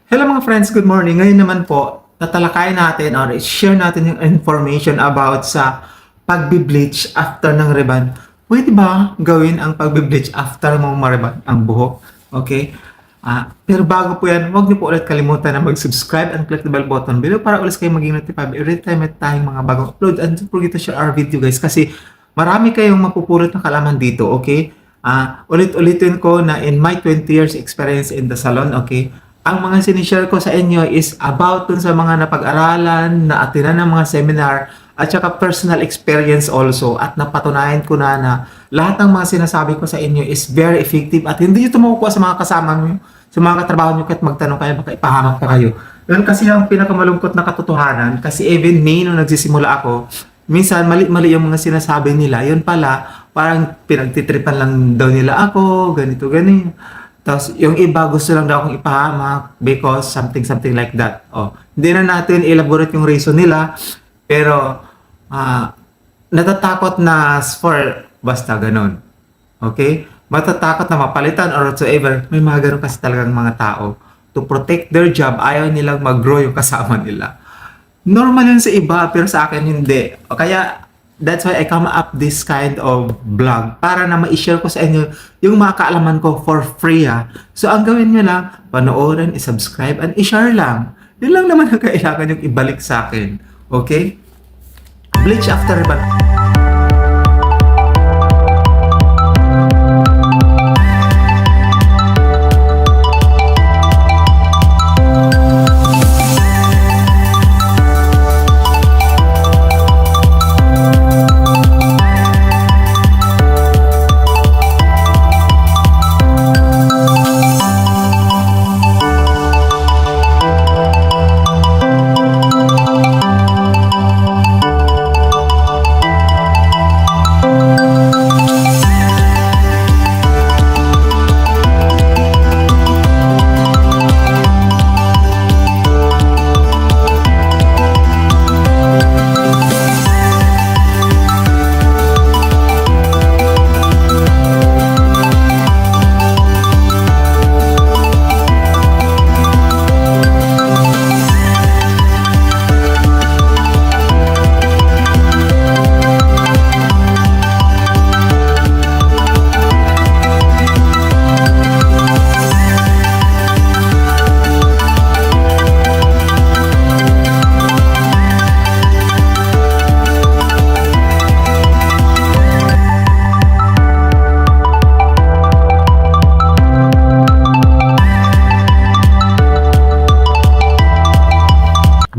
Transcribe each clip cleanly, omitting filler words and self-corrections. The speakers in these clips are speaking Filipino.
Hello mga friends, good morning. Ngayon naman po, tatalakayin natin or share natin yung information about sa pagbe-bleach after ng rebond. Pwede ba gawin ang pagbe-bleach after mong ma-rebond ang buhok? Okay? Pero bago po yan, huwag niyo po ulit kalimutan na mag-subscribe and click the bell button below para ulit kayo maging notified every time may tayong mga bagong upload. And don't forget to share our video guys kasi marami kayong mapupulot na kalaman dito, okay? Ulit-ulitin ko na in my 20 years experience in the salon, okay? Ang mga sinishare ko sa inyo is about dun sa mga napag-aralan, na atinan ng mga seminar, at saka personal experience also. At napatunayan ko na lahat ng mga sinasabi ko sa inyo is very effective at hindi nyo ito makukuha sa mga kasama nyo, sa mga katrabaho nyo kahit magtanong kayo, baka ipahamak pa kayo. Yun kasi ang pinakamalungkot na katotohanan, kasi even me nung nagsisimula ako, minsan mali-mali yung mga sinasabi nila, yun pala, parang pinagtitripan lang daw nila ako, ganito, ganito. Tapos, yung iba gusto lang daw akong ipahamak because something like that. Hindi na natin elaborate yung reason nila, pero natatakot na for basta ganun. Okay? Matatakot na mapalitan or whatsoever. May mga ganun kasi talagang mga tao. To protect their job, ayaw nilang mag-grow yung kasama nila. Normal yun sa iba, pero sa akin hindi. Kaya, that's why I come up this kind of vlog para na ma-share ko sa inyo yung mga kaalaman ko for free ha. So ang gawin nyo lang, panoorin, i-subscribe, and i-share lang. Yun lang naman ang kailangan yung ibalik sa akin. Okay? Bleach after rebond.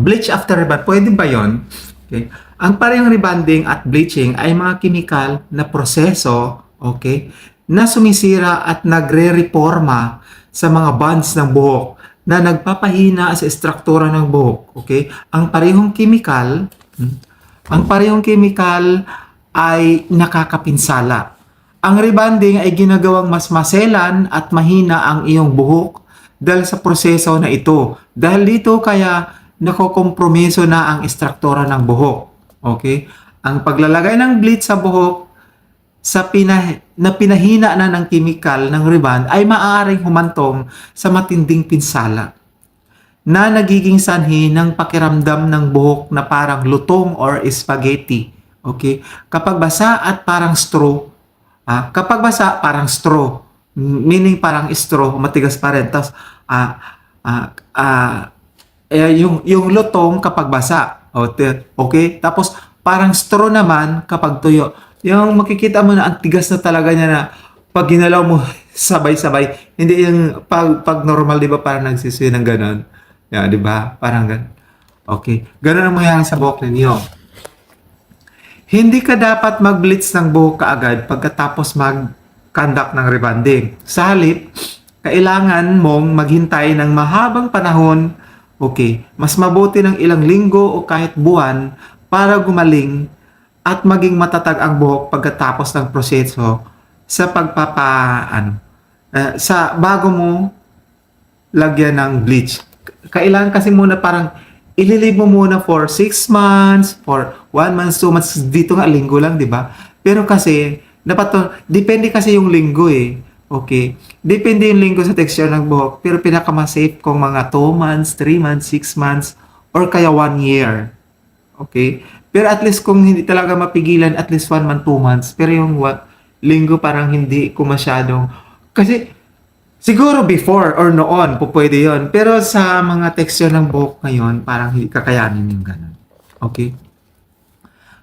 Bleach after rebond, pwede ba yun? Okay. Ang parehong rebonding at bleaching ay mga chemical na proseso, okay, na sumisira at nagre-reforma sa mga bonds ng buhok na nagpapahina sa estruktura ng buhok, okay? Ang parehong chemical ay nakakapinsala. Ang rebonding ay ginagawang mas maselan at mahina ang iyong buhok dahil sa proseso na ito. Dahil dito kaya nakokompromiso na ang estruktura ng buhok. Okay? Ang paglalagay ng bleach sa buhok na pinahina na ng chemical ng rebond ay maaaring humantong sa matinding pinsala na nagiging sanhi ng pakiramdam ng buhok na parang lutong or spaghetti. Okay? Kapag basa at parang straw, kapag basa parang straw, meaning parang straw, matigas pa rin. Tapos, yung lutong kapag basa. Okay? Tapos, parang straw naman kapag tuyo. Yung makikita mo na ang tigas na talaga niya na pag ginalaw mo sabay-sabay. Hindi yung pag normal, di ba, parang nagsisuyo ng gano'n. Yeah, di ba? Parang gano'n. Okay. Gano'n ang mangyayari sa buhok ninyo. Hindi ka dapat mag-bleach ng buhok kaagad pagkatapos mag-conduct ng rebonding. Sa halip, kailangan mong maghintay ng mahabang panahon. Okay, mas mabuti ng ilang linggo o kahit buwan para gumaling at maging matatag ang buhok pagkatapos ng proseso sa sa bago mo lagyan ng bleach. Kailangan kasi muna parang ililive mo muna for 6 months, for 1 month, 2 months, dito nga linggo lang, di ba? Pero kasi, depende kasi yung linggo eh. Okay? Depende yung lenggo sa texture ng buhok, pero pinaka-safe kung mga 2 months, 3 months, 6 months, or kaya 1 year. Okay? Pero at least kung hindi talaga mapigilan, at least 1 month, 2 months. Pero yung linggo parang hindi ko masyadong... Kasi siguro before or noon, po pwede yon. Pero sa mga texture ng buhok ngayon, parang hindi kakayanin yung ganun. Okay?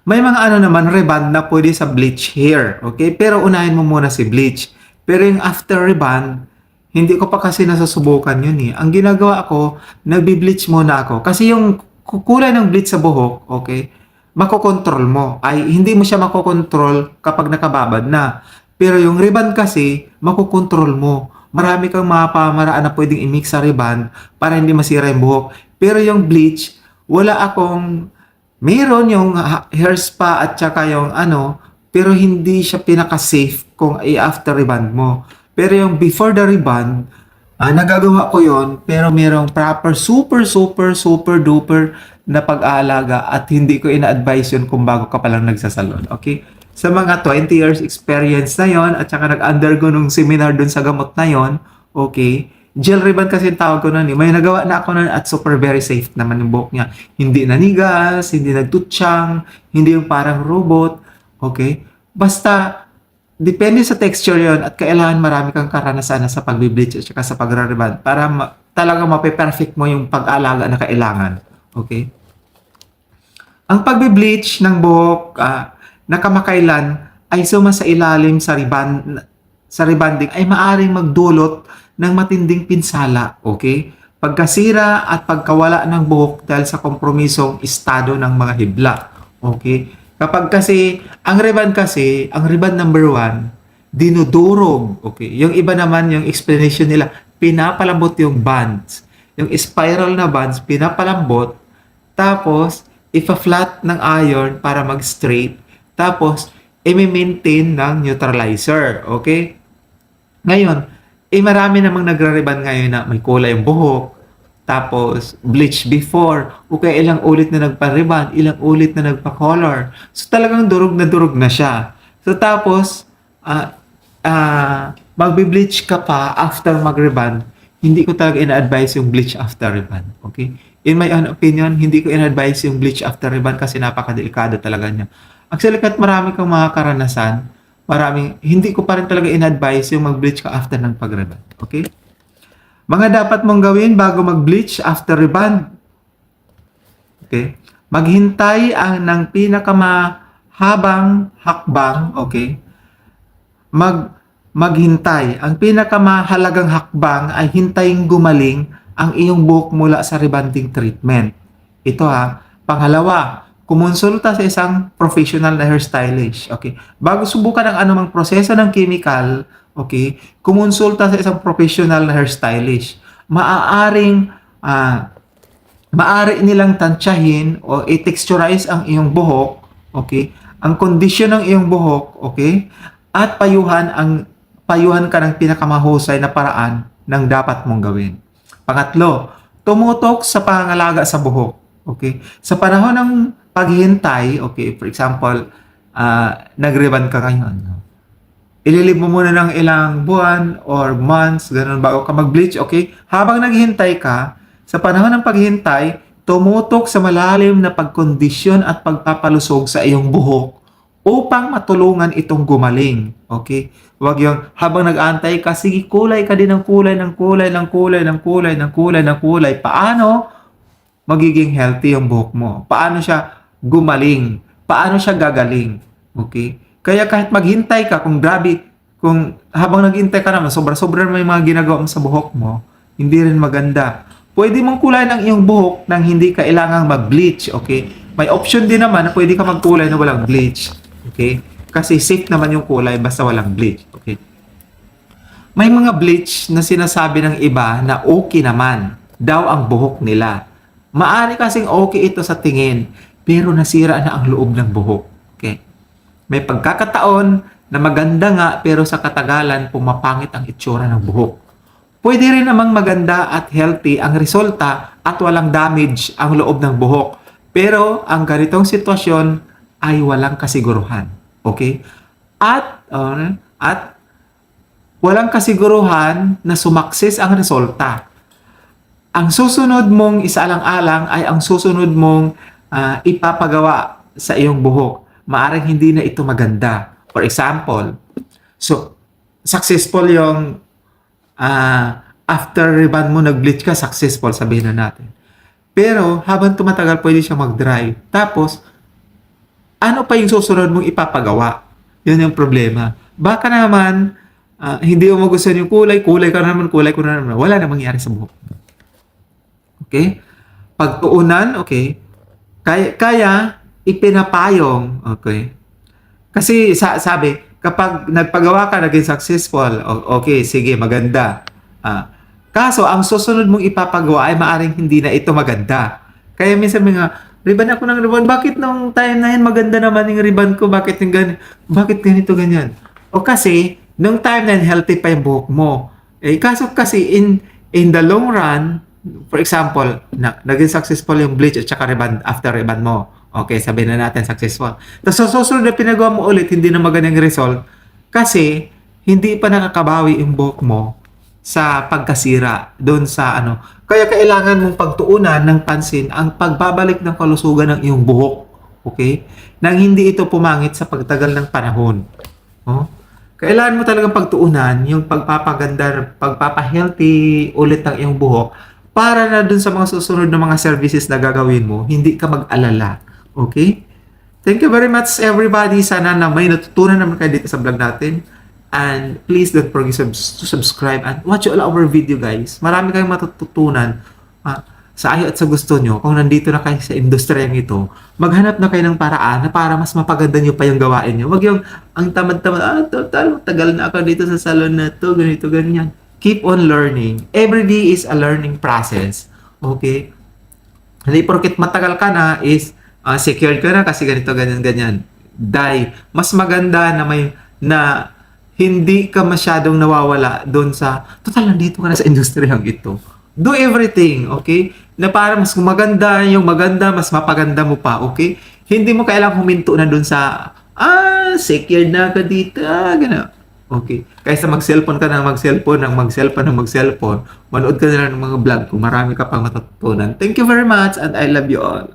May mga ano naman, reband na pwede sa bleach hair. Okay? Pero unahin mo muna si bleach. Pero yung after reband, hindi ko pa kasi nasusubukan yun eh. Ang ginagawa ko, nagbi-bleach muna ako. Kasi yung kulay ng bleach sa buhok, okay, makokontrol mo. Ay, hindi mo siya makokontrol kapag nakababad na. Pero yung reband kasi, makokontrol mo. Marami kang mga pamaraan na pwedeng i-mix sa reband para hindi masira yung buhok. Pero yung bleach, wala akong... Meron yung hair spa at saka yung ano, pero hindi siya pinaka-safe kung i-after reband mo. Pero yung before the reband, nagagawa ko yon, pero merong proper super duper na pag-aalaga at hindi ko ina-advise yun kung bago ka pa lang nagsasalon. Okay? Sa mga 20 years experience na yon at saka nag-undergo nung seminar dun sa gamot na yon, okay, gel reband kasi yung tawag ko nun eh. May nagawa na ako nun at super very safe naman yung buhok niya. Hindi nanigas, hindi nagtutsyang, hindi yung parang robot. Okay? Basta, depende sa texture yon at kailangan marami kang karanasan sa pagbe-bleach at saka sa pagre-reband para talagang mape-perfect mo yung pag-alaga na kailangan. Okay? Ang pagbe-bleach ng buhok na kamakailan ay sa ilalim sa rebanding ay maaring magdulot ng matinding pinsala, okay? Pagkasira at pagkawala ng buhok dahil sa kompromisong estado ng mga hibla, okay? Kapag kasi, ang reband number 1, dinudurog, okay? Yung iba naman, yung explanation nila, pinapalambot yung bands. Yung spiral na bands, pinapalambot, tapos, ipa-flat ng iron para mag-straight, tapos, i-maintain ng neutralizer, okay? Ngayon, marami namang nagre-reband ngayon na may kulay yung buhok, tapos bleach before, o kaya ilang ulit na nagpa-reband, ilang ulit na nagpa-color. So talagang durog na siya. So tapos, magbe-bleach ka pa after mag-reband, hindi ko talaga ina-advise yung bleach after reband. Okay? In my own opinion, hindi ko ina-advise yung bleach after reband kasi napaka-delikado talaga niya. Actually, kahit marami kang mga karanasan, hindi ko pa rin talaga in-advise yung mag-bleach ka after ng pag-reband. Okay? Mga dapat mong gawin bago mag-bleach after reband. Okay? Maghintay ng pinakamahabang hakbang, okay? Maghintay. Ang pinakamahalagang hakbang ay hintayin gumaling ang iyong buhok mula sa rebanding treatment. Ito Pangalawa, kumonsulta sa isang professional na hairstylist. Okay? Bago subukan ang anumang proseso ng chemical, okay, kumonsulta sa isang professional na hairstylist. Maaari nilang tansyahin o i-texturize ang iyong buhok, okay? Ang kondisyon ng iyong buhok, okay? At payuhan ka ng pinakamahusay na paraan ng dapat mong gawin. Pangatlo, tumutok sa pangangalaga sa buhok. Okay? Sa panahon ng paghihintay, okay, for example, nag-reband ka ngayon. Ililib mo muna ng ilang buwan or months, ganun, bago ka mag-bleach, okay? Habang naghihintay ka, sa panahon ng paghihintay, tumutok sa malalim na pagkondisyon at pagpapalusog sa iyong buhok upang matulungan itong gumaling. Okay? Huwag yung habang nag-aantay ka, sige, kulay ka din ng kulay. Paano magiging healthy yung buhok mo? Paano siya gumaling? Paano siya gagaling? Okay? Kaya kahit maghintay ka, kung habang naghintay ka naman, sobra-sobra may mga ginagawa mo sa buhok mo, hindi rin maganda. Pwede mong kulay ng iyong buhok nang hindi kailangang mag-bleach, okay? May option din naman na pwede ka magkulay na walang bleach, okay? Kasi safe naman yung kulay basta walang bleach, okay? May mga bleach na sinasabi ng iba na okay naman daw ang buhok nila. Maari kasing okay ito sa tingin, pero nasira na ang loob ng buhok, okay? May pagkakataon na maganda nga pero sa katagalan pumapangit ang itsura ng buhok. Pwede rin namang maganda at healthy ang resulta at walang damage ang loob ng buhok. Pero ang ganitong sitwasyon ay walang kasiguruhan. Okay? At walang kasiguruhan na sumakses ang resulta. Ang susunod mong isaalang-alang ay ang susunod mong ipapagawa sa iyong buhok. Maaring hindi na ito maganda. For example, so successful yung after rebond mo nag-bleach ka, successful sabihin na natin. Pero habang tumatagal pwede siya mag-dry. Tapos, ano pa yung susunod mong ipapagawa? Yun yung problema. Baka naman, hindi mo magustuhan yung kulay ko na naman, wala na mangyari sa buhok. Okay? Pagtuunan, okay. Kaya ipinapayong, okay. Kasi sabi, kapag nagpagawa ka, naging successful, okay, sige, maganda. Kaso, ang susunod mong ipapagawa ay maaring hindi na ito maganda. Kaya minsan mga, riban ako ng riban, bakit nung time na yun maganda naman yung riban ko, bakit ganito, ganyan? O kasi, nung time na yun, healthy pa yung buhok mo. Kaso kasi, in the long run, for example, naging successful yung bleach at saka reband after reband mo. Okay, sabihin na natin successful. Tapos sa susunod na pinagawa mo ulit, hindi na magandang result kasi hindi pa nakakabawi yung buhok mo sa pagkasira doon sa ano. Kaya kailangan mong pagtuunan ng pansin ang pagbabalik ng kalusugan ng iyong buhok. Okay? Nang hindi ito pumangit sa pagtagal ng panahon. Oh? Kailangan mo talagang pagtuunan yung pagpapaganda, pagpapahealthy ulit ng iyong buhok para na dun sa mga susunod na mga services na gagawin mo, hindi ka mag-alala. Okay? Thank you very much everybody. Sana na may natutunan naman kayo dito sa vlog natin. And please don't forget to subscribe and watch all our video guys. Marami kayong matututunan sa ayo at sa gusto nyo. Kung nandito na kayo sa industriyang ito, maghanap na kayo ng paraan na para mas mapaganda nyo pa yung gawain nyo. Wag yung ang tamad-tamad, total, tagal na ako dito sa salon na to, ganito, ganyan. Keep on learning. Every day is a learning process. Okay? Hindi porket matagal ka na is secured ka na kasi ganito, ganyan, ganyan. Mas maganda na hindi ka masyadong nawawala doon sa, total, nandito ka na sa industriyang ito. Do everything, okay? Na para mas maganda, mas mapaganda mo pa, okay? Hindi mo kailangang huminto na doon sa, secured na ka dito, gano'n. Okay. Kaysa mag-cellphone ka na mag-cellphone, manood ka na ng mga vlog ko, marami ka pang matutunan. Thank you very much and I love you all.